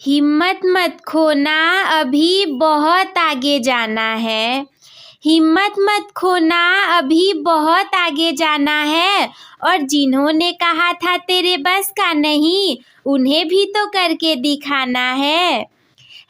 हिम्मत मत खोना, अभी बहुत आगे जाना है। हिम्मत मत खोना, अभी बहुत आगे जाना है। और जिन्होंने कहा था तेरे बस का नहीं, उन्हें भी तो करके दिखाना है।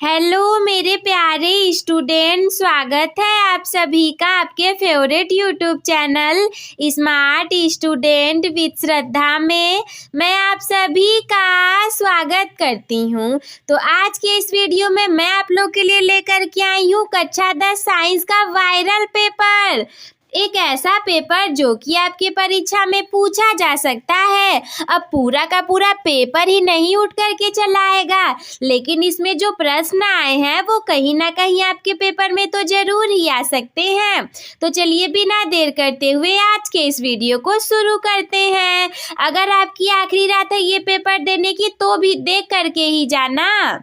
हेलो मेरे प्यारे स्टूडेंट, स्वागत है आप सभी का आपके favourite YouTube channel smart student with Shraddha में। मैं आप सभी का स्वागत करती हूँ। तो आज के इस वीडियो में मैं आप लोग के लिए लेकर के आई हूँ कक्षा 10 साइंस का वायरल पेपर। एक ऐसा पेपर जो कि आपके परीक्षा में पूछा जा सकता है। अब पूरा का पूरा पेपर ही नहीं उठ करके चला आएगा, लेकिन इसमें जो प्रश्न आए हैं वो कहीं ना कहीं आपके पेपर में तो जरूर ही आ सकते हैं। तो चलिए बिना देर करते हुए आज के इस वीडियो को शुरू करते हैं। अगर आपकी आखिरी रात है ये पेपर देने की तो भी देख करके ही जाना।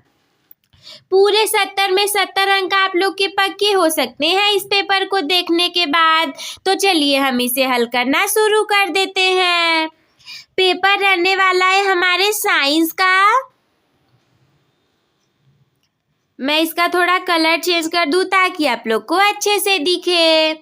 पूरे 70 में 70 अंक आप लोग के पक्के हो सकते हैं इस पेपर को देखने के बाद। तो चलिए हम इसे हल करना शुरू कर देते हैं। पेपर रहने वाला है हमारे साइंस का। मैं इसका थोड़ा कलर चेंज कर दूं ताकि आप लोग को अच्छे से दिखे।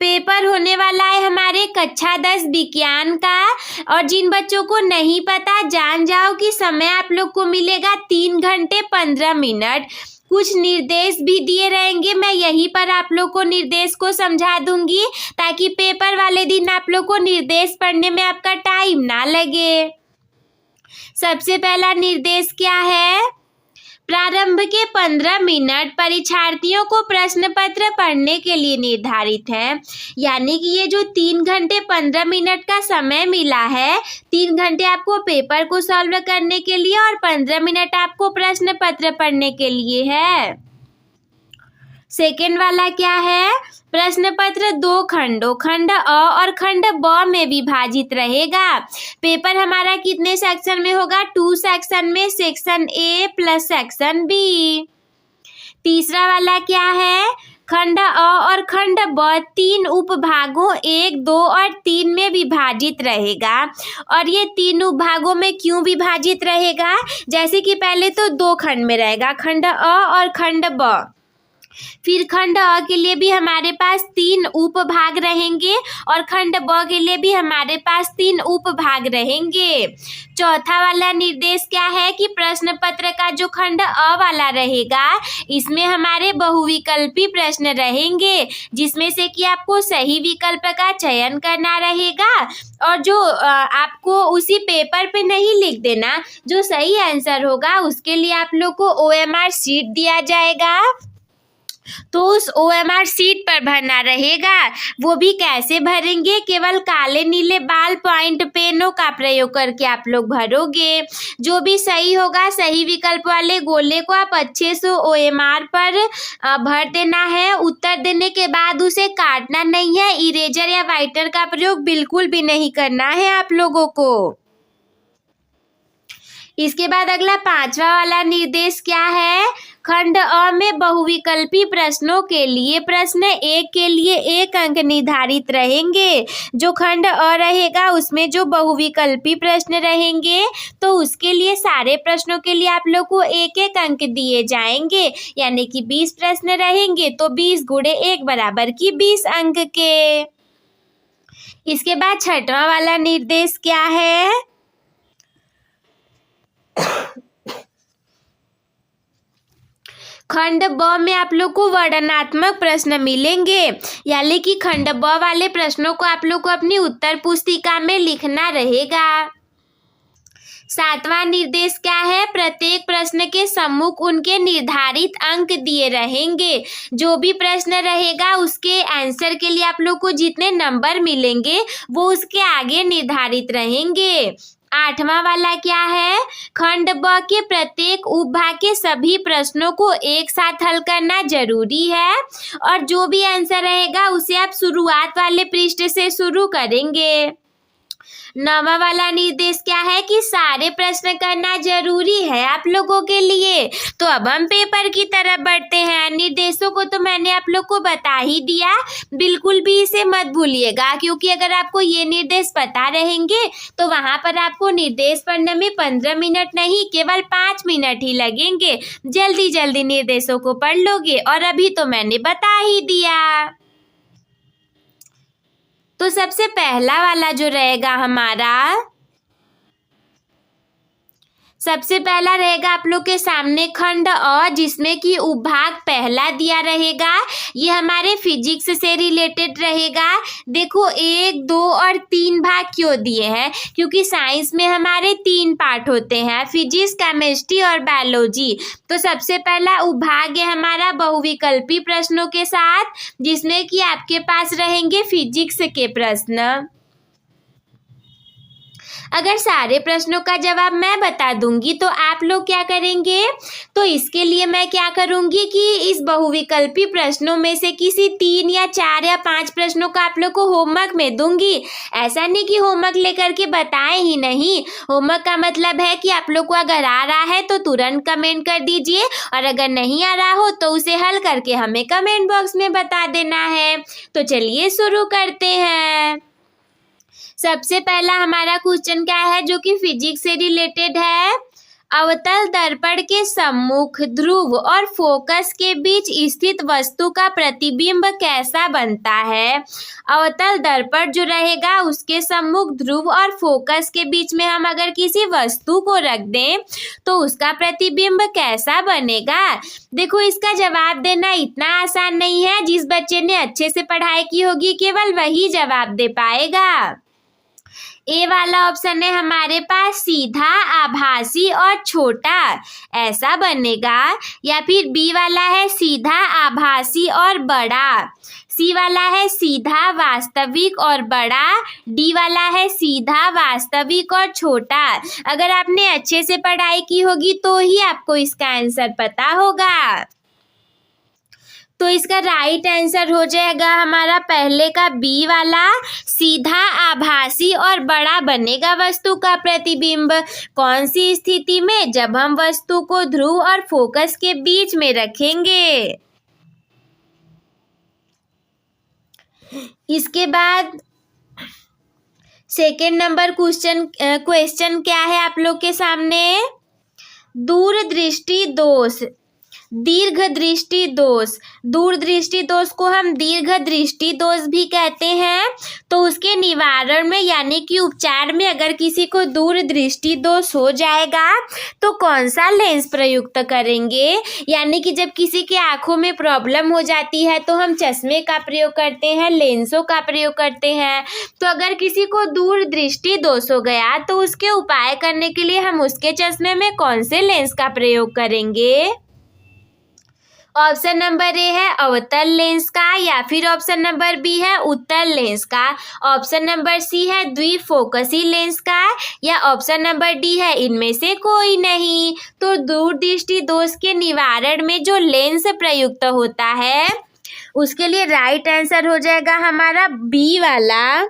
पेपर होने वाला है हमारे कक्षा 10 विज्ञान का। और जिन बच्चों को नहीं पता जान जाओ कि समय आप लोग को मिलेगा 3 घंटे 15 मिनट। कुछ निर्देश भी दिए रहेंगे, मैं यहीं पर आप लोग को निर्देश को समझा दूंगी ताकि पेपर वाले दिन आप लोग को निर्देश पढ़ने में आपका टाइम ना लगे। सबसे पहला निर्देश क्या है? प्रारंभ के 15 मिनट परीक्षार्थियों को प्रश्न पत्र पढ़ने के लिए निर्धारित है। यानी कि ये जो 3 घंटे 15 मिनट का समय मिला है, 3 घंटे आपको पेपर को सॉल्व करने के लिए और 15 मिनट आपको प्रश्न पत्र पढ़ने के लिए है। सेकेंड वाला क्या है? प्रश्न पत्र 2 खंडों, खंड अ और खंड ब में विभाजित रहेगा। पेपर हमारा कितने सेक्शन में होगा? 2 सेक्शन में, section A plus section B. तीसरा वाला क्या है? खंड अ और खंड ब 3 उपभागों 1, 2 और 3 में विभाजित रहेगा। और ये 3 उपभागों में क्यों विभाजित रहेगा? जैसे कि पहले तो 2 खंड में रहेगा, खंड अ और खंड ब। फिर खंड अ के लिए भी हमारे पास 3 उपभाग रहेंगे और खंड ब के लिए भी हमारे पास 3 उपभाग रहेंगे। चौथा वाला निर्देश क्या है कि प्रश्न पत्र का जो खंड अ वाला रहेगा इसमें हमारे बहुविकल्पी प्रश्न रहेंगे, जिसमें से कि आपको सही विकल्प का चयन करना रहेगा। और जो आपको उसी पेपर पे नहीं लिख देना, जो सही आंसर होगा उसके लिए आप लोग को OMR शीट दिया जाएगा। तो उस OMR शीट पर भरना रहेगा। वो भी कैसे भरेंगे? केवल काले नीले बाल पॉइंट पेनों का प्रयोग करके आप लोग भरोगे। जो भी सही होगा, सही विकल्प वाले गोले को आप अच्छे से OMR पर भर देना है। उत्तर देने के बाद उसे काटना नहीं है। इरेजर या वाइटर का प्रयोग बिल्कुल भी नहीं करना है आप लोगों को। इसके बाद अगला 5वां वाला निर्देश क्या है? खंड अ में बहुविकल्पी प्रश्नों के लिए प्रश्न 1 के लिए 1 अंक निर्धारित रहेंगे। जो खंड अ रहेगा उसमें जो बहुविकल्पी प्रश्न रहेंगे तो उसके लिए सारे प्रश्नों के लिए आप लोग को 1-1 अंक दिए जाएंगे। यानी कि 20 प्रश्न रहेंगे तो 20 गुणे 1 बराबर की 20 अंक के। इसके बाद 6वां वाला निर्देश क्या है? खंड ब में आप लोग को वर्णनात्मक प्रश्न मिलेंगे। यानी कि खंड ब वाले प्रश्नों को आप लोग को अपनी उत्तर पुस्तिका में लिखना रहेगा। 7वां निर्देश क्या है? प्रत्येक प्रश्न के सम्मुख उनके निर्धारित अंक दिए रहेंगे। जो भी प्रश्न रहेगा उसके आंसर के लिए आप लोग को जितने नंबर मिलेंगे वो उसके आगे निर्धारित रहेंगे। 8वां वाला क्या है? खंड ब के प्रत्येक उपभाग के सभी प्रश्नों को एक साथ हल करना जरूरी है। और जो भी आंसर रहेगा उसे आप शुरुआत वाले पृष्ठ से शुरू करेंगे। 9वां वाला निर्देश क्या है कि सारे प्रश्न करना जरूरी है आप लोगों के लिए। तो अब हम पेपर की तरफ बढ़ते हैं। निर्देशों को तो मैंने आप लोग को बता ही दिया, बिल्कुल भी इसे मत भूलिएगा, क्योंकि अगर आपको ये निर्देश पता रहेंगे तो वहाँ पर आपको निर्देश पढ़ने में 15 मिनट नहीं केवल 5 मिनट ही लगेंगे। जल्दी जल्दी निर्देशों को पढ़ लोगे, और अभी तो मैंने बता ही दिया। तो सबसे पहला वाला जो रहेगा हमारा, सबसे पहला रहेगा आप लोग के सामने खंड अ, जिसमें कि उपभाग पहला दिया रहेगा। ये हमारे फिजिक्स से रिलेटेड रहेगा। देखो 1, 2 और 3 भाग क्यों दिए हैं, क्योंकि साइंस में हमारे 3 पार्ट होते हैं, फिजिक्स, केमिस्ट्री और बायोलॉजी। तो सबसे पहला उपभाग है हमारा बहुविकल्पी प्रश्नों के साथ, जिसमें कि आपके पास रहेंगे फिजिक्स के प्रश्न। अगर सारे प्रश्नों का जवाब मैं बता दूंगी तो आप लोग क्या करेंगे, तो इसके लिए मैं क्या करूंगी कि इस बहुविकल्पी प्रश्नों में से किसी 3 या 4 या 5 प्रश्नों का आप लोग को होमवर्क में दूंगी। ऐसा नहीं कि होमवर्क लेकर के बताएं ही नहीं। होमवर्क का मतलब है कि आप लोग को अगर आ रहा है तो तुरंत कमेंट कर दीजिए, और अगर नहीं आ रहा हो तो उसे हल करके हमें कमेंट बॉक्स में बता देना है। तो चलिए शुरू करते हैं। सबसे पहला हमारा क्वेश्चन क्या है, जो कि फिजिक्स से रिलेटेड है। अवतल दर्पण के सम्मुख ध्रुव और फोकस के बीच स्थित वस्तु का प्रतिबिंब कैसा बनता है। अवतल दर्पण जो रहेगा उसके सम्मुख ध्रुव और फोकस के बीच में हम अगर किसी वस्तु को रख दें तो उसका प्रतिबिंब कैसा बनेगा। देखो इसका जवाब देना इतना आसान नहीं है। जिस बच्चे ने अच्छे से पढ़ाई की होगी केवल वही जवाब दे पाएगा। ए वाला ऑप्शन है हमारे पास सीधा, आभासी और छोटा, ऐसा बनेगा। या फिर बी वाला है सीधा, आभासी और बड़ा। सी वाला है सीधा, वास्तविक और बड़ा। डी वाला है सीधा, वास्तविक और छोटा। अगर आपने अच्छे से पढ़ाई की होगी तो ही आपको इसका आंसर पता होगा। तो इसका राइट आंसर हो जाएगा हमारा पहले का बी वाला, सीधा, आभासी और बड़ा बनेगा वस्तु का प्रतिबिंब। कौन सी स्थिति में, जब हम वस्तु को ध्रुव और फोकस के बीच में रखेंगे। इसके बाद सेकेंड नंबर क्वेश्चन क्या है आप लोग के सामने, दूरदृष्टि दोष, दीर्घ दृष्टि दोष। दूरदृष्टि दोष को हम दीर्घ दृष्टि दोष भी कहते हैं। तो उसके निवारण में यानी कि उपचार में अगर किसी को दूरदृष्टि दोष हो जाएगा तो कौन सा लेंस प्रयुक्त करेंगे। यानी कि जब किसी के आंखों में प्रॉब्लम हो जाती है तो हम चश्मे का प्रयोग करते हैं, लेंसों का प्रयोग करते हैं। तो अगर किसी को दूरदृष्टि दोष हो गया तो उसके उपाय करने के लिए हम उसके चश्मे में कौन से लेंस का प्रयोग करेंगे। ऑप्शन नंबर ए है अवतल लेंस का, या फिर ऑप्शन नंबर बी है उत्तल लेंस का। ऑप्शन नंबर सी है द्विफोकसी लेंस का, या ऑप्शन नंबर डी है इनमें से कोई नहीं। तो दूरदृष्टि दोष के निवारण में जो लेंस प्रयुक्त होता है उसके लिए राइट आंसर हो जाएगा हमारा बी वाला,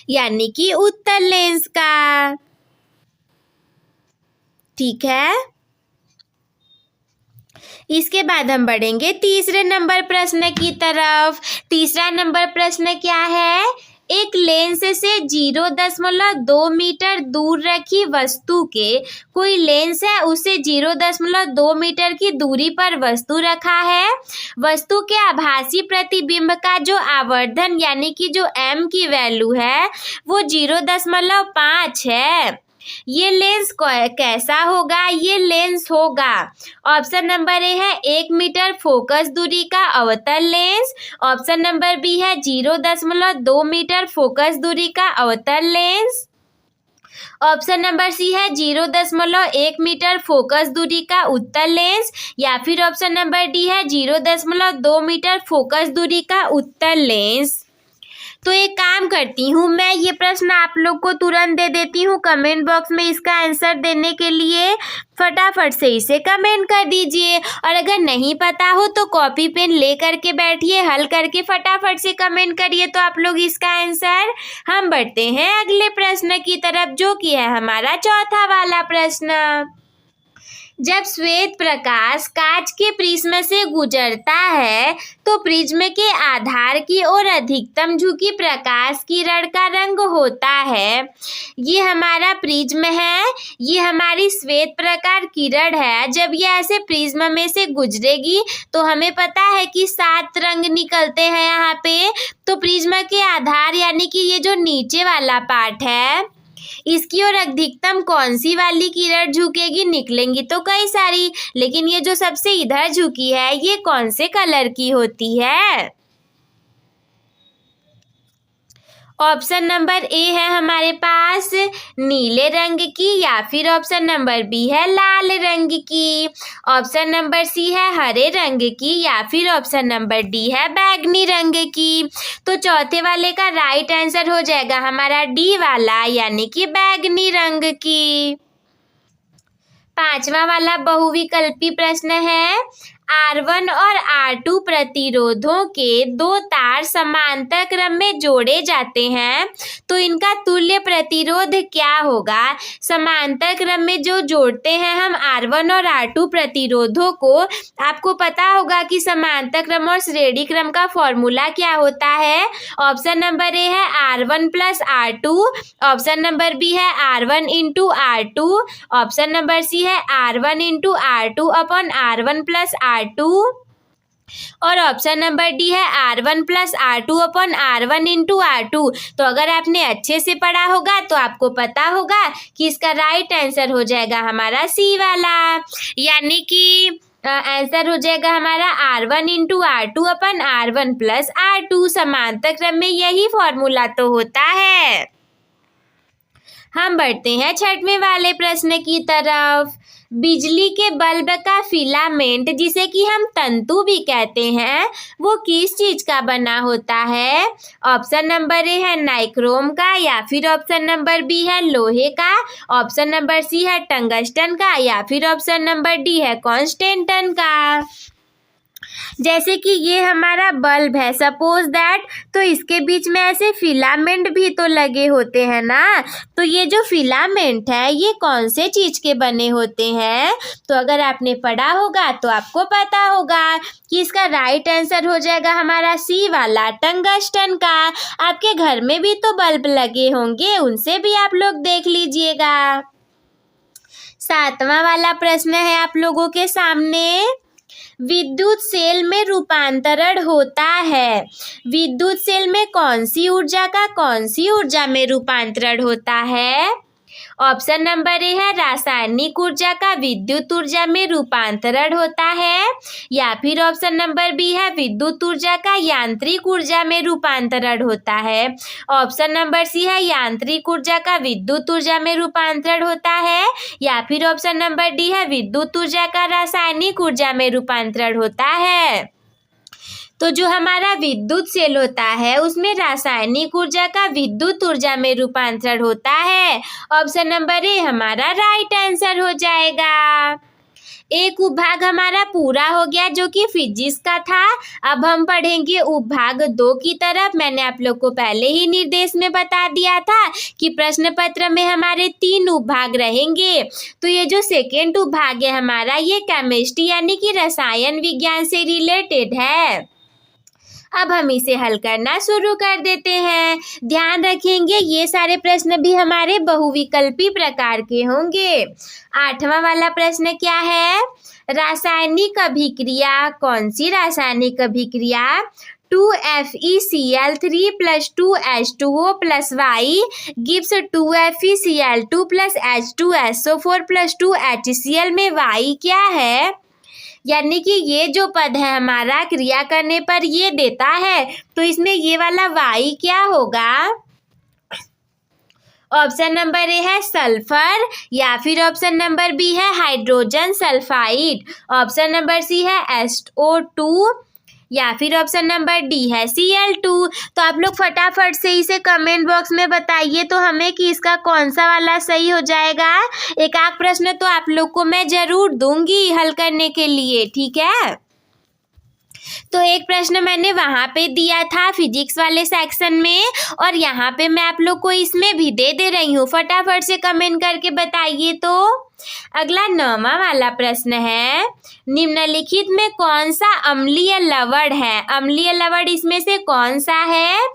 यानी कि उत्तल लेंस का। ठीक है, इसके बाद हम बढ़ेंगे तीसरे नंबर प्रश्न की तरफ। तीसरा नंबर प्रश्न क्या है, एक लेंस से 0.2 मीटर दूर रखी वस्तु के, कोई लेंस है उसे 0.2 मीटर की दूरी पर वस्तु रखा है। वस्तु के आभासी प्रतिबिंब का जो आवर्धन यानी कि जो m की वैल्यू है वो 0.5 है। ये लेंस कैसा होगा, ये लेंस होगा। ऑप्शन नंबर ए है 1 मीटर फोकस दूरी का अवतल लेंस। ऑप्शन नंबर बी है 0.2 मीटर फोकस दूरी का अवतल लेंस। ऑप्शन नंबर सी है 0.1 मीटर फोकस दूरी का उत्तल लेंस, या फिर ऑप्शन नंबर डी है 0.2 मीटर फोकस दूरी का उत्तल लेंस। तो एक काम करती हूँ, मैं ये प्रश्न आप लोग को तुरंत दे देती हूँ कमेंट बॉक्स में। इसका आंसर देने के लिए फटाफट से इसे कमेंट कर दीजिए, और अगर नहीं पता हो तो कॉपी पेन ले करके बैठिए, हल करके फटाफट से कमेंट करिए तो आप लोग इसका आंसर। हम बढ़ते हैं अगले प्रश्न की तरफ, जो कि है हमारा चौथा वाला प्रश्न। जब श्वेत प्रकाश कांच के प्रिज्म से गुजरता है तो प्रिज्म के आधार की ओर अधिकतम झुकी प्रकाश किरण का रंग होता है। ये हमारा प्रिज्म है, ये हमारी श्वेत प्रकाश किरण है। जब ये ऐसे प्रिज्म में से गुजरेगी तो हमें पता है कि 7 रंग निकलते हैं यहाँ पे। तो प्रिज्म के आधार यानी कि ये जो नीचे वाला पार्ट है, इसकी ओर अधिकतम कौन सी वाली किरण झुकेगी? निकलेंगी तो कई सारी, लेकिन ये जो सबसे इधर झुकी है ये कौन से कलर की होती है? ऑप्शन नंबर ए है हमारे पास नीले रंग की, या फिर ऑप्शन नंबर बी है लाल रंग की, ऑप्शन नंबर सी है हरे रंग की, या फिर ऑप्शन नंबर डी है बैगनी रंग की। तो चौथे वाले का राइट आंसर हो जाएगा हमारा डी वाला, यानी कि बैगनी रंग की। पांचवा वाला बहुविकल्पी प्रश्न है, R1 और R2 प्रतिरोधों के 2 तार समांतर क्रम में जोड़े जाते हैं तो इनका तुल्य प्रतिरोध क्या होगा? समांतर क्रम में जो जोड़ते हैं हम R1 और R2 प्रतिरोधों को, आपको पता होगा कि समांतर क्रम और श्रेणी क्रम का फॉर्मूला क्या होता है। ऑप्शन नंबर ए है R1 + R2, option number B है R1 × R2, option number C है R1 × R2 अपन R1 + R2, और ऑप्शन नंबर डी है R1 + R2 अपन R1 × R2। तो अगर आपने अच्छे से पढ़ा होगा तो आपको पता होगा कि इसका राइट आंसर हो जाएगा हमारा सी वाला, यानी कि आंसर हो जाएगा हमारा R1 × R2 अपन R1 + R2। समांतर क्रम में यही फॉर्मूला तो होता है। हम बढ़ते हैं छठवें वाले प्रश्न की तरफ। बिजली के बल्ब का फिलामेंट, जिसे कि हम तंतु भी कहते हैं, वो किस चीज का बना होता है? ऑप्शन नंबर ए है नाइक्रोम का, या फिर ऑप्शन नंबर बी है लोहे का, ऑप्शन नंबर सी है टंगस्टन का, या फिर ऑप्शन नंबर डी है कॉन्स्टेंटन का। जैसे कि ये हमारा बल्ब है सपोज दैट, तो इसके बीच में ऐसे फिलामेंट भी तो लगे होते हैं ना। तो ये जो फिलामेंट है ये कौन से चीज के बने होते हैं? तो अगर आपने पढ़ा होगा तो आपको पता होगा कि इसका राइट आंसर हो जाएगा हमारा सी वाला, टंगस्टन का। आपके घर में भी तो बल्ब लगे होंगे, उनसे भी आप लोग देख लीजिएगा। सातवां वाला प्रश्न है आप लोगों के सामने। विद्युत सेल में रूपांतरण होता है, विद्युत सेल में कौन सी ऊर्जा का कौन सी ऊर्जा में रूपांतरण होता है? ऑप्शन नंबर ए है रासायनिक ऊर्जा का विद्युत ऊर्जा में रूपांतरण होता है, या फिर ऑप्शन नंबर बी है विद्युत ऊर्जा का यांत्रिक ऊर्जा में रूपांतरण होता है, ऑप्शन नंबर सी है यांत्रिक ऊर्जा का विद्युत ऊर्जा में रूपांतरण होता है, या फिर ऑप्शन नंबर डी है विद्युत ऊर्जा का रासायनिक ऊर्जा में रूपांतरण होता है। तो जो हमारा विद्युत सेल होता है उसमें रासायनिक ऊर्जा का विद्युत ऊर्जा में रूपांतरण होता है। ऑप्शन नंबर ए हमारा राइट आंसर हो जाएगा। एक उपभाग हमारा पूरा हो गया जो कि फिजिक्स का था। अब हम पढ़ेंगे उपभाग 2 की तरफ। मैंने आप लोग को पहले ही निर्देश में बता दिया था कि प्रश्न पत्र में हमारे 3 उपभाग रहेंगे। तो ये जो सेकेंड उपभाग है हमारा, ये केमिस्ट्री यानी कि रसायन विज्ञान से रिलेटेड है। अब हम इसे हल करना शुरू कर देते हैं। ध्यान रखेंगे ये सारे प्रश्न भी हमारे बहुविकल्पी प्रकार के होंगे। 8वां वाला प्रश्न क्या है? रासायनिक अभिक्रिया, कौन सी रासायनिक अभिक्रिया 2FeCl3 + 2H2O + Y gives 2FeCl2 + H2SO4 + 2HCl में Y क्या है? यानी कि ये जो पद है हमारा क्रिया करने पर ये देता है, तो इसमें ये वाला Y क्या होगा? ऑप्शन नंबर ए है सल्फर, या फिर ऑप्शन नंबर बी है hydrogen sulphide, option number C है SO2, या फिर ऑप्शन नंबर डी है Cl2। तो आप लोग फटाफट से इसे कमेंट बॉक्स में बताइए तो हमें कि इसका कौन सा वाला सही हो जाएगा। एक आध प्रश्न तो आप लोग को मैं जरूर दूंगी हल करने के लिए, ठीक है। तो एक प्रश्न मैंने वहाँ पे दिया था फिजिक्स वाले सेक्शन में, और यहाँ पे मैं आप लोग को इसमें भी दे रही हूँ। फटाफट से कमेंट करके बताइए। तो अगला 9वां वाला प्रश्न है, निम्नलिखित में कौन सा अम्लीय लवण है? अम्लीय लवण इसमें से कौन सा है?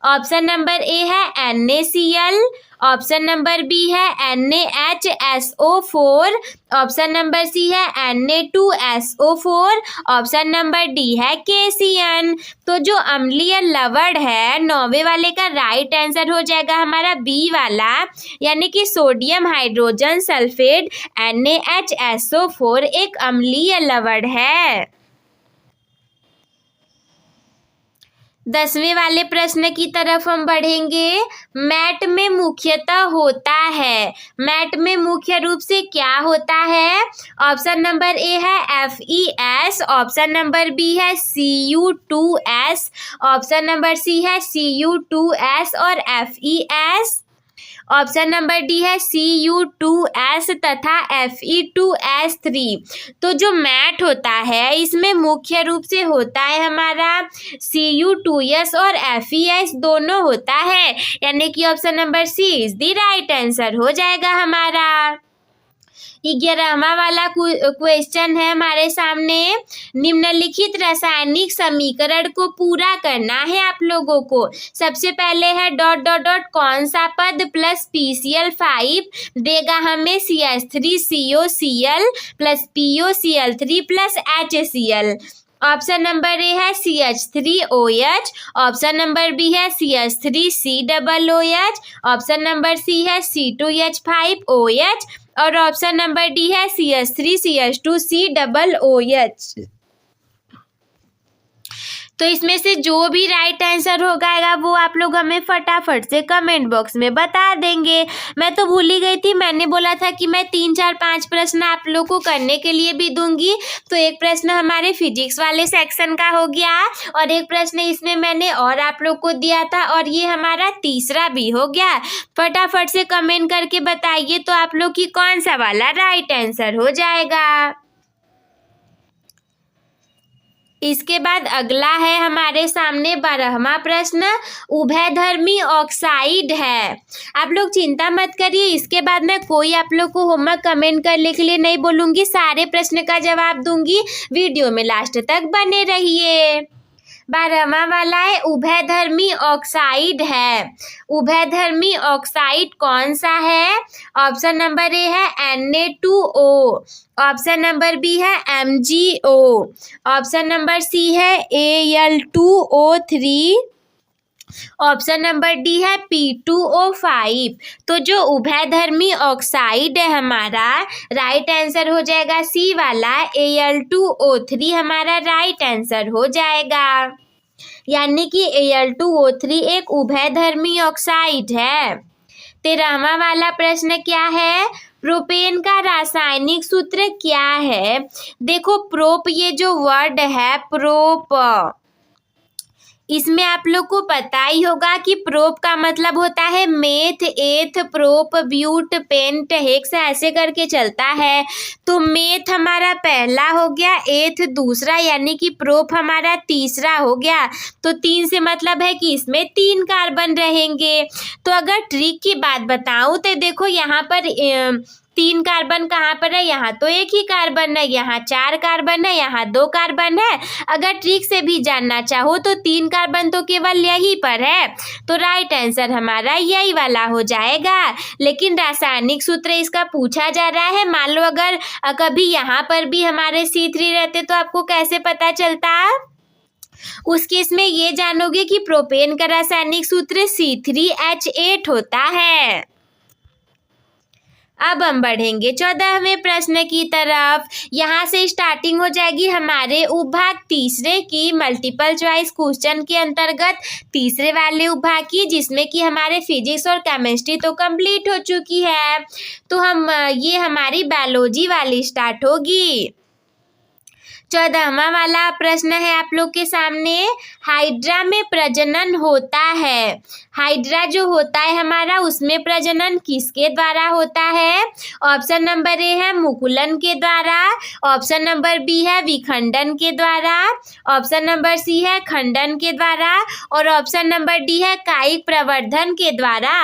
ऑप्शन नंबर ए है NaCl, ऑप्शन नंबर बी है NaHSO4, ऑप्शन नंबर सी है Na2SO4, ऑप्शन नंबर डी है KCN। तो जो अम्लीय लवण है 9वें वाले का राइट आंसर हो जाएगा हमारा बी वाला, यानी कि सोडियम हाइड्रोजन सल्फेट NaHSO4 एक अम्लीय लवण है। 10वें वाले प्रश्न की तरफ हम बढ़ेंगे। मैट में मुख्यतः होता है, मैट में मुख्य रूप से क्या होता है? ऑप्शन नंबर ए है FeS, ऑप्शन नंबर बी है Cu2S, ऑप्शन नंबर सी है Cu2S और FeS, ऑप्शन नंबर डी है Cu2S तथा Fe2S3। तो जो मैट होता है इसमें मुख्य रूप से होता है हमारा Cu2S और FeS दोनों होता है, यानी कि option number C is the right answer हो जाएगा हमारा। 11वां वाला क्वेश्चन है हमारे सामने, निम्नलिखित रासायनिक समीकरण को पूरा करना है आप लोगों को। सबसे पहले है ... कौन सा पद प्लस PCl5 देगा हमें CH3COCl plus POCl3 plus HCl। Option number A है CH3OH, ऑप्शन नंबर बी है CH3COOH, ऑप्शन नंबर सी है C2H5OH और ऑप्शन नंबर डी है CH3CH2COOH। तो इसमें से जो भी राइट आंसर होगा वो आप लोग हमें फटाफट से कमेंट बॉक्स में बता देंगे। मैं तो भूल ही गई थी, मैंने बोला था कि मैं 3 4 5 प्रश्न आप लोग को करने के लिए भी दूंगी। तो एक प्रश्न हमारे फिजिक्स वाले सेक्शन का हो गया और एक प्रश्न इसमें मैंने और आप लोग को दिया था और ये हमारा तीसरा भी हो गया। फटाफट से कमेंट करके बताइए तो आप लोग की कौन सा वाला राइट आंसर हो जाएगा। इसके बाद अगला है हमारे सामने 12वां प्रश्न, उभयधर्मी ऑक्साइड है। आप लोग चिंता मत करिए, इसके बाद मैं कोई आप लोग को होमवर्क कमेंट करने के लिए नहीं बोलूँगी, सारे प्रश्न का जवाब दूंगी। वीडियो में लास्ट तक बने रहिए। 12वां वाला है उभयधर्मी ऑक्साइड है। उभयधर्मी ऑक्साइड कौन सा है? ऑप्शन नंबर ए है Na2O, ऑप्शन नंबर बी है MgO, ऑप्शन नंबर सी है Al2O3, ऑप्शन नंबर डी है P2O5। तो जो उभयधर्मी ऑक्साइड है हमारा राइट आंसर हो जाएगा सी वाला Al2O3 हमारा राइट आंसर हो जाएगा, यानी कि Al2O3 एक उभयधर्मी ऑक्साइड है। 13वां वाला प्रश्न क्या है? प्रोपेन का रासायनिक सूत्र क्या है? देखो प्रोप, ये जो वर्ड है प्रोप, इसमें आप लोग को पता ही होगा कि प्रोप का मतलब होता है मेथ, एथ, प्रोप, ब्यूट, पेंट, हेक्स, ऐसे करके चलता है। तो मेथ हमारा पहला हो गया, एथ दूसरा, यानी कि प्रोप हमारा तीसरा हो गया। तो 3 से मतलब है कि इसमें 3 कार्बन रहेंगे। तो अगर ट्रिक की बात बताऊं तो देखो यहाँ पर 3 कार्बन कहाँ पर है? यहाँ तो एक ही कार्बन है, यहाँ 4 कार्बन है, यहाँ 2 कार्बन है। अगर ट्रिक से भी जानना चाहो तो 3 कार्बन तो केवल यहीं पर है, तो राइट आंसर हमारा यही वाला हो जाएगा। लेकिन रासायनिक सूत्र इसका पूछा जा रहा है, मान लो अगर कभी यहाँ पर भी हमारे C3 रहते तो आपको कैसे पता चलता? उस केस में ये जानोगे कि प्रोपेन का रासायनिक सूत्र C3H8 होता है। अब हम बढ़ेंगे 14वें प्रश्न की तरफ। यहाँ से स्टार्टिंग हो जाएगी हमारे उपभाग तीसरे की मल्टीपल चॉइस क्वेश्चन के अंतर्गत तीसरे वाले उपभाग की, जिसमें कि हमारे फिजिक्स और केमिस्ट्री तो कंप्लीट हो चुकी है। तो ये हमारी बायोलॉजी वाली स्टार्ट होगी। 14वां वाला प्रश्न है आप लोग के सामने, हाइड्रा में प्रजनन होता है। हाइड्रा जो होता है हमारा, उसमें प्रजनन किसके द्वारा होता है? ऑप्शन नंबर ए है मुकुलन के द्वारा, ऑप्शन नंबर बी है विखंडन के द्वारा, ऑप्शन नंबर सी है खंडन के द्वारा और ऑप्शन नंबर डी है कायिक प्रवर्धन के द्वारा।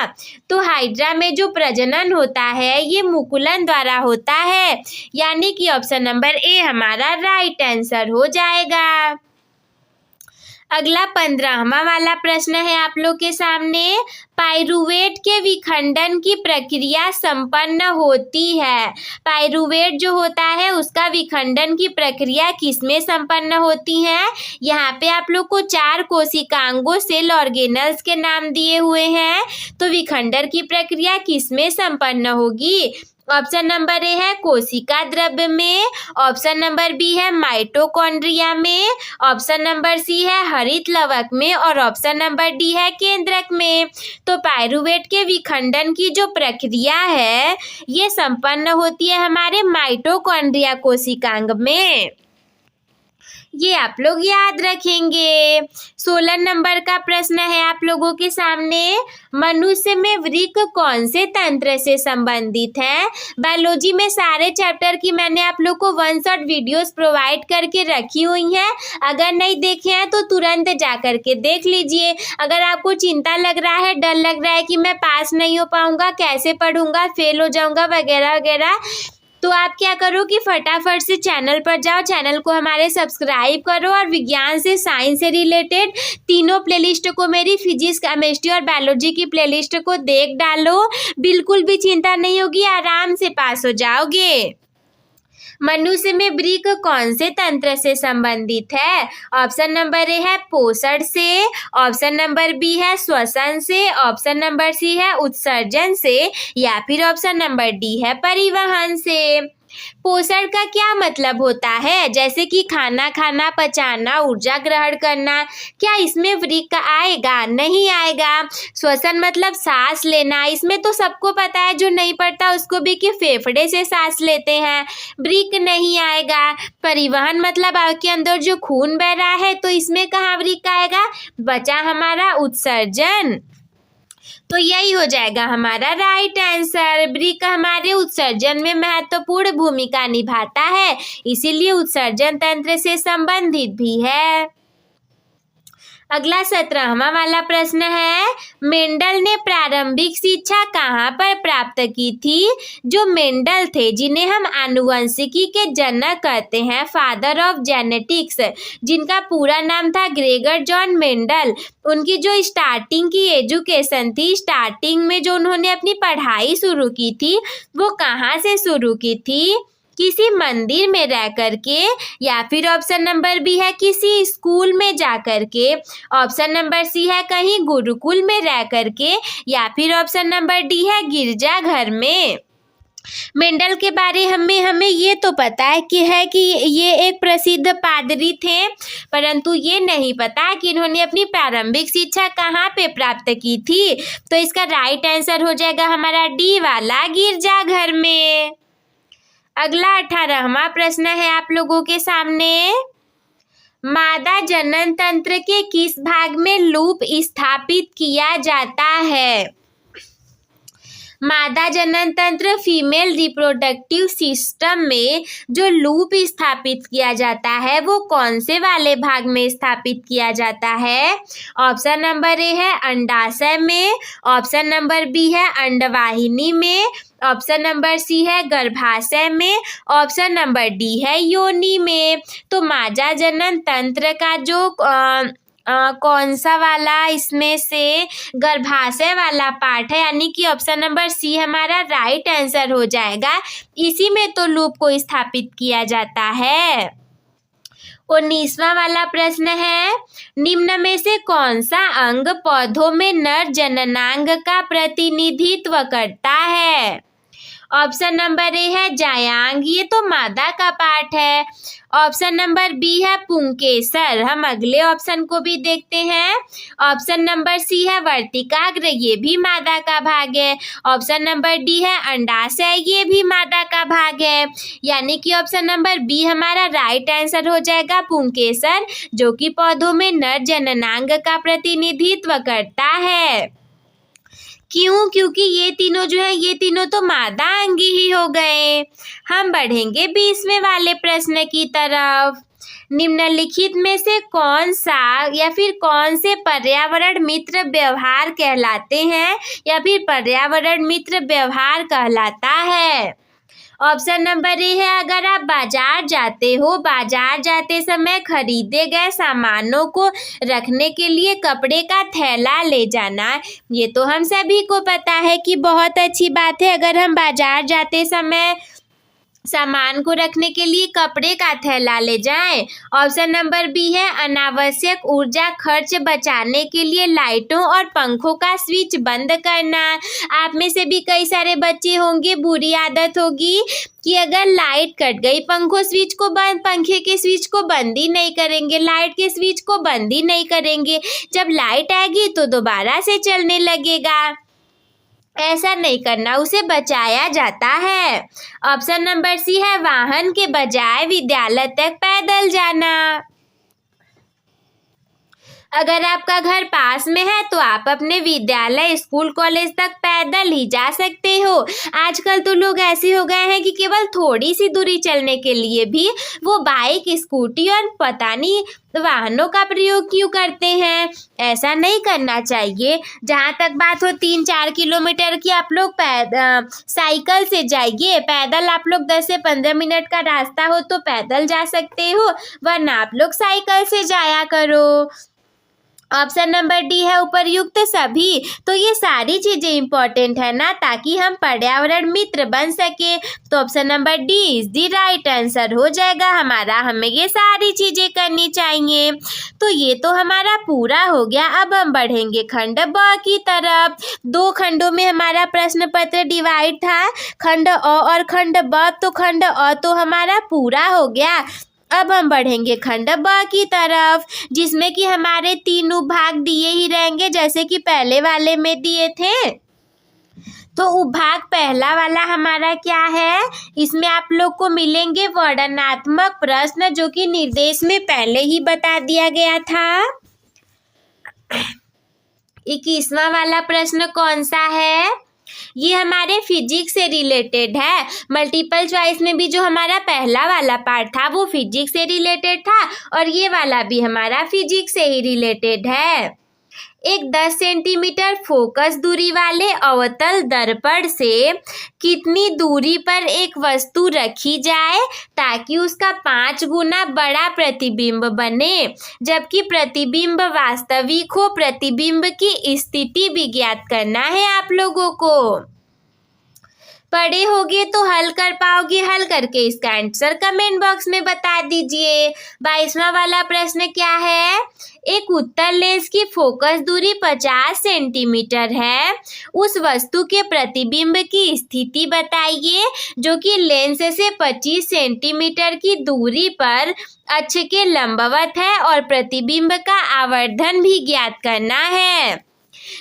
तो हाइड्रा में जो प्रजनन होता है ये मुकुलन द्वारा होता है, यानी कि ऑप्शन नंबर ए हमारा राइट आंसर हो जाएगा। अगला 15वां वाला प्रश्न है आप लोग के सामने, पाइरूवेट के विखंडन की प्रक्रिया संपन्न होती है। पाइरूवेट जो होता है उसका विखंडन की प्रक्रिया किसमें संपन्न होती है? यहाँ पे आप लोग को 4 कोशिकांगों सेल ऑर्गेनल्स के नाम दिए हुए हैं, तो विखंडन की प्रक्रिया किसमें संपन्न होगी? ऑप्शन नंबर ए है कोशिका द्रव्य में, ऑप्शन नंबर बी है माइटोकॉन्ड्रिया में, ऑप्शन नंबर सी है हरित लवक में और ऑप्शन नंबर डी है केंद्रक में। तो पाइरूवेट के विखंडन की जो प्रक्रिया है ये संपन्न होती है हमारे माइटोकॉन्ड्रिया कोशिकांग में, ये आप लोग याद रखेंगे। 16 नंबर का प्रश्न है आप लोगों के सामने, मनुष्य में वृक्क कौन से तंत्र से संबंधित है? बायोलॉजी में सारे चैप्टर की मैंने आप लोग को 1 शॉट वीडियोस प्रोवाइड करके रखी हुई हैं, अगर नहीं देखे हैं तो तुरंत जा करके देख लीजिए। अगर आपको चिंता लग रहा है, डर लग रहा है कि मैं पास नहीं हो पाऊंगा, कैसे पढ़ूंगा, फेल हो जाऊंगा वगैरह वगैरह, तो आप क्या करो कि फटाफट से चैनल पर जाओ, चैनल को हमारे सब्सक्राइब करो और विज्ञान से, साइंस से रिलेटेड तीनों प्लेलिस्ट को, मेरी फिजिक्स, केमिस्ट्री और बायोलॉजी की प्लेलिस्ट को देख डालो, बिल्कुल भी चिंता नहीं होगी, आराम से पास हो जाओगे। मनुष्य में वृक्क कौन से तंत्र से संबंधित है? ऑप्शन नंबर ए है पोषण से, ऑप्शन नंबर बी है श्वसन से, ऑप्शन नंबर सी है उत्सर्जन से या फिर ऑप्शन नंबर डी है परिवहन से। पोषण का क्या मतलब होता है? जैसे कि खाना खाना, पचाना, ऊर्जा ग्रहण करना, क्या इसमें वृक्क आएगा? नहीं आएगा। श्वसन मतलब सांस लेना, इसमें तो सबको पता है, जो नहीं पढ़ता उसको भी, कि फेफड़े से सांस लेते हैं, वृक्क नहीं आएगा। परिवहन मतलब आपके अंदर जो खून बह रहा है, तो इसमें कहाँ वृक्क आएगा? बचा हमारा उत्सर्जन, तो यही हो जाएगा हमारा राइट आंसर। वृक्क हमारे उत्सर्जन में महत्वपूर्ण भूमिका निभाता है, इसीलिए उत्सर्जन तंत्र से संबंधित भी है। अगला 17वां वाला प्रश्न है, मेंडल ने प्रारंभिक शिक्षा कहाँ पर प्राप्त की थी? जो मेंडल थे, जिन्हें हम आनुवंशिकी के जनक कहते हैं, फादर ऑफ जेनेटिक्स, जिनका पूरा नाम था ग्रेगर जॉन मेंडल, उनकी जो स्टार्टिंग की एजुकेशन थी, स्टार्टिंग में जो उन्होंने अपनी पढ़ाई शुरू की थी, वो कहाँ से शुरू की थी? किसी मंदिर में रह करके, या फिर ऑप्शन नंबर बी है किसी स्कूल में जा करके, ऑप्शन नंबर सी है कहीं गुरुकुल में रह करके, या फिर ऑप्शन नंबर डी है गिरजा घर में। मेंडल के बारे हमें ये तो पता है कि ये एक प्रसिद्ध पादरी थे, परंतु ये नहीं पता कि इन्होंने अपनी प्रारंभिक शिक्षा कहाँ पे प्राप्त की थी। तो इसका राइट आंसर हो जाएगा हमारा डी वाला, गिरजा घर में। अगला 18वां प्रश्न है आप लोगों के सामने, मादा जनन तंत्र के किस भाग में लूप स्थापित किया जाता है? मादा जनन तंत्र, फीमेल रिप्रोडक्टिव सिस्टम में जो लूप स्थापित किया जाता है वो कौन से वाले भाग में स्थापित किया जाता है? ऑप्शन नंबर ए है अंडाशय में, ऑप्शन नंबर बी है अंडवाहिनी में, ऑप्शन नंबर सी है गर्भाशय में, ऑप्शन नंबर डी है योनि में। तो मादा जनन तंत्र का जो कौन सा वाला इसमें से गर्भाशय वाला पार्ट है, यानी कि ऑप्शन नंबर सी हमारा राइट आंसर हो जाएगा, इसी में तो लूप को स्थापित किया जाता है। 19वां वाला प्रश्न है, निम्न में से कौन सा अंग पौधों में नर जननांग का प्रतिनिधित्व करता है? ऑप्शन नंबर ए है जायांग, ये तो मादा का पार्ट है। ऑप्शन नंबर बी है पुंकेसर। हम अगले ऑप्शन को भी देखते हैं। ऑप्शन नंबर सी है वर्तिकाग्र, ये भी मादा का भाग है। ऑप्शन नंबर डी है अंडाशय, ये भी मादा का भाग है। यानी कि ऑप्शन नंबर बी हमारा राइट आंसर हो जाएगा पुंकेसर, जो कि पौधों में नर जननांग का प्रतिनिधित्व करता है। क्यों? क्योंकि ये तीनों जो है ये तीनों तो मादा अंगी ही हो गए। हम बढ़ेंगे 20वें वाले प्रश्न की तरफ। निम्नलिखित में से कौन सा या फिर कौन से पर्यावरण मित्र व्यवहार कहलाते हैं या फिर पर्यावरण मित्र व्यवहार कहलाता है? ऑप्शन नंबर ए है, अगर आप बाजार जाते हो, बाजार जाते समय खरीदे गए सामानों को रखने के लिए कपड़े का थैला ले जाना। ये तो हम सभी को पता है कि बहुत अच्छी बात है अगर हम बाजार जाते समय सामान को रखने के लिए कपड़े का थैला ले जाएं। ऑप्शन नंबर बी है, अनावश्यक ऊर्जा खर्च बचाने के लिए लाइटों और पंखों का स्विच बंद करना। आप में से भी कई सारे बच्चे होंगे, बुरी आदत होगी कि अगर लाइट कट गई पंखे के स्विच को बंद ही नहीं करेंगे, लाइट के स्विच को बंद ही नहीं करेंगे। जब लाइट आएगी तो दोबारा से चलने लगेगा। ऐसा नहीं करना, उसे बचाया जाता है। ऑप्शन नंबर सी है, वाहन के बजाय विद्यालय तक पैदल जाना। अगर आपका घर पास में है तो आप अपने विद्यालय, स्कूल, कॉलेज तक पैदल ही जा सकते हो। आजकल तो लोग ऐसे हो गए हैं कि केवल थोड़ी सी दूरी चलने के लिए भी वो बाइक, स्कूटी और पता नहीं वाहनों का प्रयोग क्यों करते हैं। ऐसा नहीं करना चाहिए। जहाँ तक बात हो 3-4 किलोमीटर की, आप लोग साइकिल से जाइए। पैदल आप लोग 10 से 15 मिनट का रास्ता हो तो पैदल जा सकते हो, वरना आप लोग साइकिल से जाया करो। ऑप्शन नंबर डी है उपर्युक्त सभी। तो ये सारी चीजें इंपॉर्टेंट है ना, ताकि हम पर्यावरण मित्र बन सके। तो option number D is the right answer हो जाएगा हमारा। हमें ये सारी चीजें करनी चाहिए। तो ये तो हमारा पूरा हो गया। अब हम बढ़ेंगे खंड ब की तरफ। 2 खंडों में हमारा प्रश्न पत्र डिवाइड था, खंड अ और खंड ब। तो खंड अ तो हमारा पूरा हो गया। अब हम बढ़ेंगे खंड ब की तरफ, जिसमें कि हमारे 3 उपभाग दिए ही रहेंगे जैसे कि पहले वाले में दिए थे। तो उपभाग पहला वाला हमारा क्या है, इसमें आप लोग को मिलेंगे वर्णनात्मक प्रश्न, जो कि निर्देश में पहले ही बता दिया गया था। 21वां वाला प्रश्न कौन सा है? ये हमारे फिजिक्स से रिलेटेड है। मल्टीपल चॉइस में भी जो हमारा पहला वाला पार्ट था वो फिजिक्स से रिलेटेड था, और ये वाला भी हमारा फिजिक्स से ही रिलेटेड है। एक 10 सेंटीमीटर फोकस दूरी वाले अवतल दर्पण से कितनी दूरी पर एक वस्तु रखी जाए ताकि उसका 5 गुना बड़ा प्रतिबिंब बने, जबकि प्रतिबिंब वास्तविक हो। प्रतिबिंब की स्थिति भी ज्ञात करना है आप लोगों को। पढ़े होगे तो हल कर पाओगे। हल करके इसका आंसर कमेंट बॉक्स में बता दीजिए। 22वां वाला प्रश्न क्या है? एक उत्तल लेंस की फोकस दूरी 50 सेंटीमीटर है। उस वस्तु के प्रतिबिंब की स्थिति बताइए जो कि लेंस से 25 सेंटीमीटर की दूरी पर अक्ष के लंबवत है, और प्रतिबिंब का आवर्धन भी ज्ञात करना है।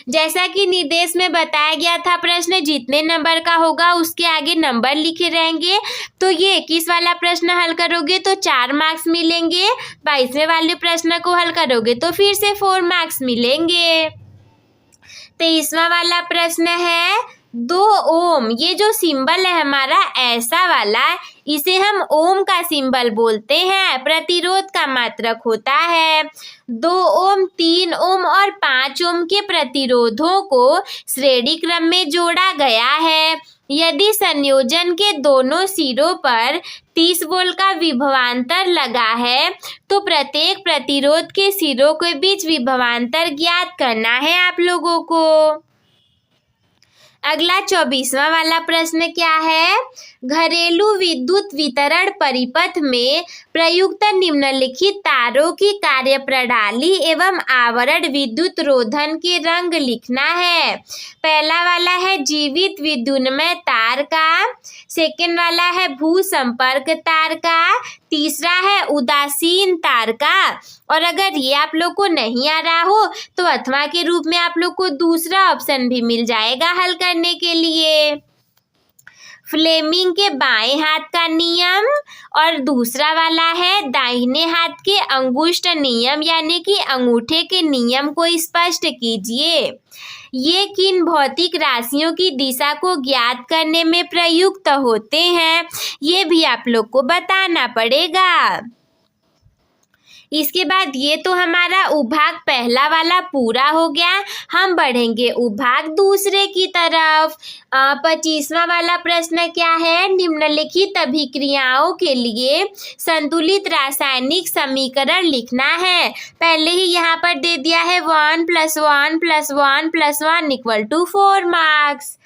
जैसा कि निर्देश में बताया गया था, प्रश्न जितने नंबर का होगा उसके आगे नंबर लिखे रहेंगे। तो ये 21 वाला प्रश्न हल करोगे तो 4 मार्क्स मिलेंगे। 22वें वाले प्रश्न को हल करोगे तो फिर से 4 मार्क्स मिलेंगे। 23वां वाला प्रश्न है 2 ओम। ये जो सिंबल है हमारा ऐसा वाला, इसे हम ओम का सिंबल बोलते हैं। प्रतिरोध का मात्रक होता है। 2 ओम, 3 ओम और 5 ओम के प्रतिरोधों को श्रेणी क्रम में जोड़ा गया है। यदि संयोजन के दोनों सिरों पर 30 वोल्ट का विभवांतर लगा है तो प्रत्येक प्रतिरोध के सिरों के बीच विभवांतर ज्ञात करना है आप लोगों को। अगला 24वां वाला प्रश्न क्या है? घरेलू विद्युत वितरण परिपथ में प्रयुक्त निम्नलिखित तारों की कार्यप्रणाली एवं आवरण विद्युत रोधन के रंग लिखना है। पहला वाला है जीवित विद्युन्मय तार का, सेकेंड वाला है भू संपर्क तार का, तीसरा है उदासीन तारका। और अगर ये आप लोग को नहीं आ रहा हो तो अथवा के रूप में आप लोग को दूसरा ऑप्शन भी मिल जाएगा हल करने के लिए, फ्लेमिंग के बाएं हाथ का नियम। और दूसरा वाला है दाहिने हाथ के अंगुष्ठ नियम, यानी कि अंगूठे के नियम को स्पष्ट कीजिए। ये किन भौतिक राशियों की दिशा को ज्ञात करने में प्रयुक्त होते हैं, ये भी आप लोग को बताना पड़ेगा। इसके बाद ये तो हमारा उपभाग पहला वाला पूरा हो गया। हम बढ़ेंगे उपभाग दूसरे की तरफ। 25वां वाला प्रश्न क्या है, निम्नलिखित अभिक्रियाओं के लिए संतुलित रासायनिक समीकरण लिखना है। पहले ही यहाँ पर दे दिया है 1 + 1 + 1 + 1 = 4 मार्क्स,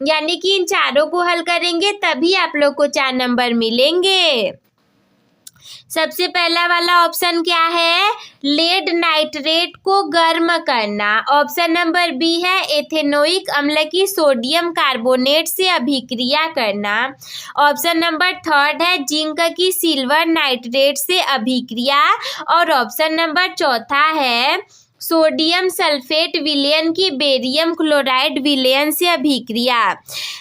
यानी कि इन चारों को हल करेंगे तभी आप लोग को 4 नंबर मिलेंगे। सबसे पहला वाला ऑप्शन क्या है, लेड नाइट्रेट को गर्म करना। ऑप्शन नंबर बी है एथेनोइक अम्ल की सोडियम कार्बोनेट से अभिक्रिया करना। ऑप्शन नंबर थर्ड है जिंक की सिल्वर नाइट्रेट से अभिक्रिया। और ऑप्शन नंबर चौथा है सोडियम सल्फेट विलयन की बेरियम क्लोराइड विलयन से अभिक्रिया।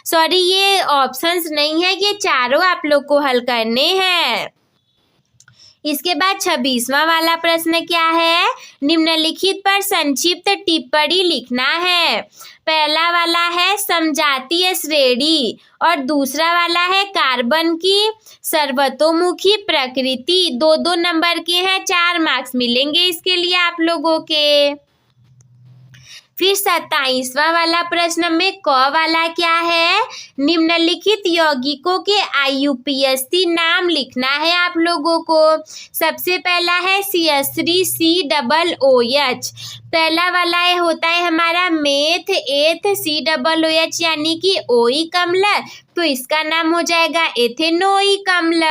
सॉरी, ये ऑप्शंस नहीं है, ये चारों आप लोग को हल करने हैं। इसके बाद 26वां वाला प्रश्न क्या है, निम्नलिखित पर संक्षिप्त टिप्पणी लिखना है। पहला वाला है समजातीय श्रेणी और दूसरा वाला है कार्बन की सर्वतोमुखी प्रकृति। 2-2 नंबर के हैं, 4 मार्क्स मिलेंगे इसके लिए आप लोगों के। फिर 27वां वाला प्रश्न में क वाला क्या है, निम्नलिखित यौगिकों के IUPAC नाम लिखना है आप लोगों को। सबसे पहला है CH3COOH। पहला वाला होता है हमारा मेथ एथ COOH, यानी कि ओइक अम्ल, तो इसका नाम हो जाएगा एथेनोइक अम्ल।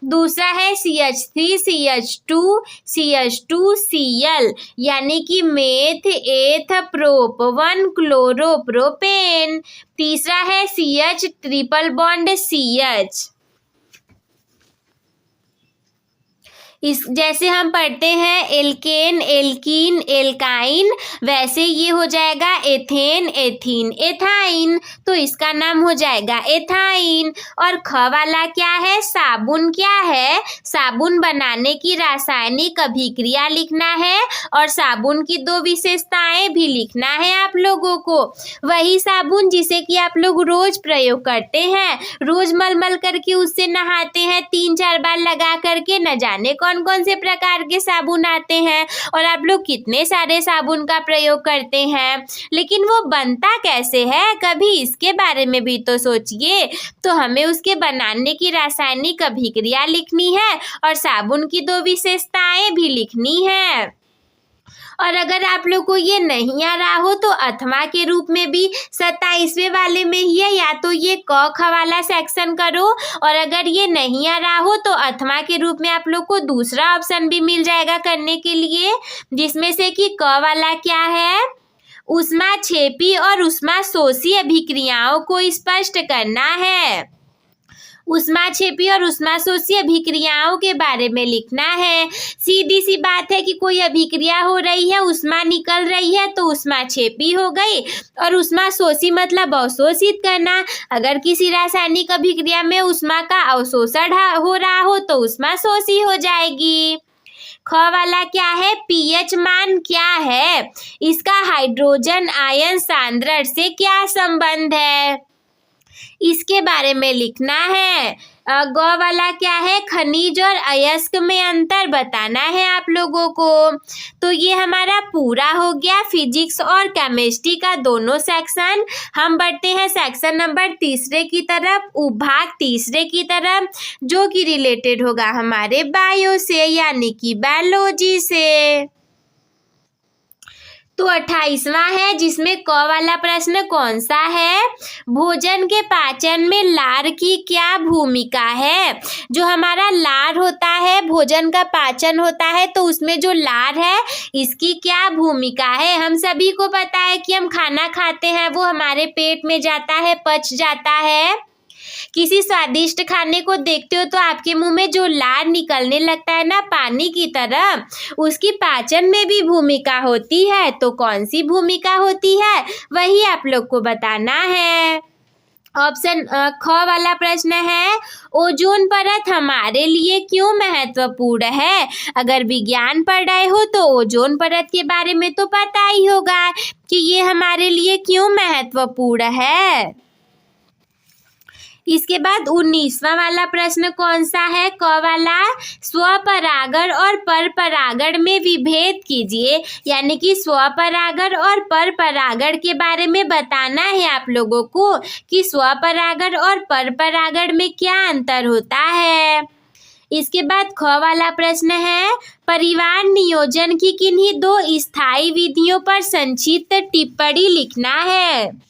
दूसरा है CH3CH2CH2Cl, यानी कि मेथ एथ प्रोप 1 क्लोरोप्रोपेन। तीसरा है CH ट्रिपल बॉन्ड CH। इस जैसे हम पढ़ते हैं एल्केन एल्कीन एल्काइन, वैसे ये हो जाएगा एथेन एथीन एथाइन, तो इसका नाम हो जाएगा एथाइन। और ख वाला क्या है, साबुन क्या है, साबुन बनाने की रासायनिक अभिक्रिया लिखना है और साबुन की 2 विशेषताएं भी लिखना है आप लोगों को। वही साबुन जिसे कि आप लोग रोज प्रयोग करते हैं, रोज मलमल करके उससे नहाते हैं 3-4 बार लगा करके, न जाने कौन कौन से प्रकार के साबुन आते हैं और आप लोग कितने सारे साबुन का प्रयोग करते हैं, लेकिन वो बनता कैसे है, कभी इसके बारे में भी तो सोचिए। तो हमें उसके बनाने की रासायनिक अभिक्रिया लिखनी है और साबुन की 2 विशेषताएं भी लिखनी है। और अगर आप लोग को ये नहीं आ रहा हो तो अथवा के रूप में भी 27वें वाले में ही है, या तो ये क ख वाला सेक्शन करो, और अगर ये नहीं आ रहा हो तो अथवा के रूप में आप लोग को दूसरा ऑप्शन भी मिल जाएगा करने के लिए, जिसमें से कि क वाला क्या है, ऊष्माक्षेपी और ऊष्माशोषी अभिक्रियाओं को स्पष्ट करना है। ऊष्माक्षेपी और ऊष्माशोषी अभिक्रियाओं के बारे में लिखना है। सीधी सी बात है कि कोई अभिक्रिया हो रही है, ऊष्मा निकल रही है तो ऊष्माक्षेपी हो गई, और ऊष्माशोषी मतलब अवशोषित करना। अगर किसी रासायनिक अभिक्रिया में ऊष्मा का अवशोषण हो रहा हो तो ऊष्माशोषी हो जाएगी। ख वाला क्या है, pH मान क्या है, इसका हाइड्रोजन आयन सांद्रण से क्या संबंध है, इसके बारे में लिखना है। ग वाला क्या है, खनिज और अयस्क में अंतर बताना है आप लोगों को। तो ये हमारा पूरा हो गया फिजिक्स और केमिस्ट्री का दोनों सेक्शन। हम बढ़ते हैं सेक्शन नंबर 3 की तरफ, उपभाग 3 की तरफ, जो कि रिलेटेड होगा हमारे बायो से, यानी कि बायोलॉजी से। तो 28वां है, जिसमें क वाला प्रश्न कौन सा है, भोजन के पाचन में लार की क्या भूमिका है। जो हमारा लार होता है, भोजन का पाचन होता है, तो उसमें जो लार है इसकी क्या भूमिका है। हम सभी को पता है कि हम खाना खाते हैं, वो हमारे पेट में जाता है, पच जाता है, किसी स्वादिष्ट खाने को देखते हो तो आपके मुंह में जो लार निकलने लगता है ना पानी की तरह, उसकी पाचन में भी भूमिका होती है। तो कौन सी भूमिका होती है वही आप लोग को बताना है। ऑप्शन ख वाला प्रश्न है, ओजोन परत हमारे लिए क्यों महत्वपूर्ण है। अगर विज्ञान पढ़ रहे हो तो ओजोन परत के बारे में तो पता ही होगा कि ये हमारे लिए क्यों महत्वपूर्ण है। इसके बाद 19वां वाला प्रश्न कौन सा है, क वाला, स्वपरागण और परपरागण में विभेद कीजिए। यानी कि स्वपरागण और परपरागण के बारे में बताना है आप लोगों को कि स्वपरागण और परपरागण में क्या अंतर होता है। इसके बाद ख वाला प्रश्न है, परिवार नियोजन की किन्हीं दो स्थायी विधियों पर संक्षिप्त टिप्पणी लिखना है।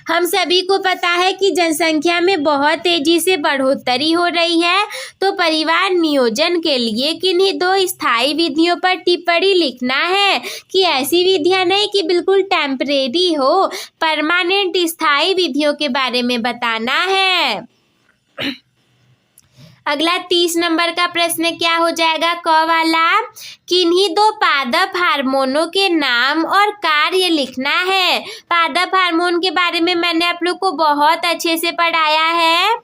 हम सभी को पता है कि जनसंख्या में बहुत तेजी से बढ़ोतरी हो रही है, तो परिवार नियोजन के लिए किन्हीं दो स्थायी विधियों पर टिप्पणी लिखना है कि ऐसी विधियां नहीं कि बिल्कुल टेम्परेरी हो, परमानेंट स्थायी विधियों के बारे में बताना है। अगला 30 नंबर का प्रश्न क्या हो जाएगा, क वाला, किन्हीं दो पादप हार्मोनों के नाम और कार्य लिखना है। पादप हार्मोन के बारे में मैंने आप लोग को बहुत अच्छे से पढ़ाया है।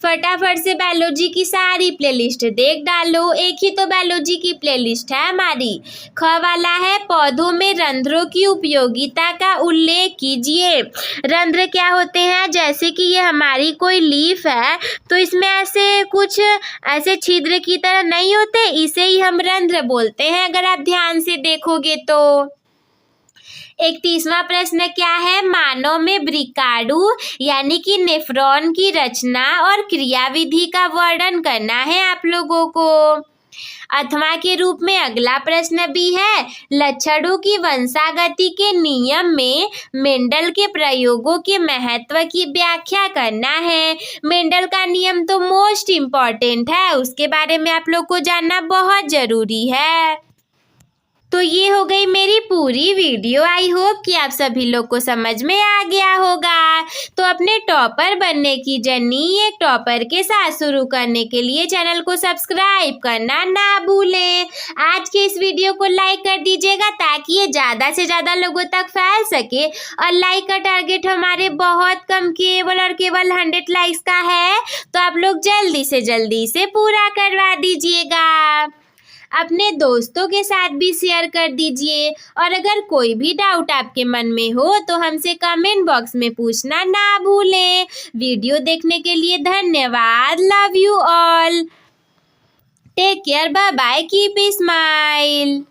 फटाफट से बायोलॉजी की सारी प्लेलिस्ट देख डालो, एक ही तो बायोलॉजी की प्लेलिस्ट है हमारी। ख वाला है, पौधों में रंध्रों की उपयोगिता का उल्लेख कीजिए। रंध्र क्या होते हैं, जैसे कि ये हमारी कोई लीफ है तो इसमें ऐसे कुछ ऐसे छिद्र की तरह नहीं होते, इसे ही हम रंध्र बोलते हैं अगर आप ध्यान से देखोगे तो। 31वां प्रश्न क्या है, मानव में ब्रिकाडू यानी कि नेफ्रॉन की रचना और क्रियाविधि का वर्णन करना है आप लोगों को। 8वां के रूप में अगला प्रश्न भी है, लक्षणों की वंशागति के नियम में मेंडल के प्रयोगों के महत्व की व्याख्या करना है। मेंडल का नियम तो मोस्ट इम्पॉर्टेंट है, उसके बारे में आप लोग को जानना बहुत जरूरी है। तो ये हो गई मेरी पूरी वीडियो। आई होप कि आप सभी लोग को समझ में आ गया होगा। तो अपने टॉपर बनने की जर्नी एक टॉपर के साथ शुरू करने के लिए चैनल को सब्सक्राइब करना ना भूलें। आज के इस वीडियो को लाइक कर दीजिएगा ताकि ये ज़्यादा से ज़्यादा लोगों तक फैल सके। और लाइक का टारगेट हमारे बहुत कम, केवल और केवल 100 लाइक्स का है, तो आप लोग जल्दी से पूरा करवा दीजिएगा। अपने दोस्तों के साथ भी शेयर कर दीजिए। और अगर कोई भी डाउट आपके मन में हो तो हमसे कमेंट बॉक्स में पूछना ना भूलें। वीडियो देखने के लिए धन्यवाद। Love you all. Take care, bye bye, keep smile.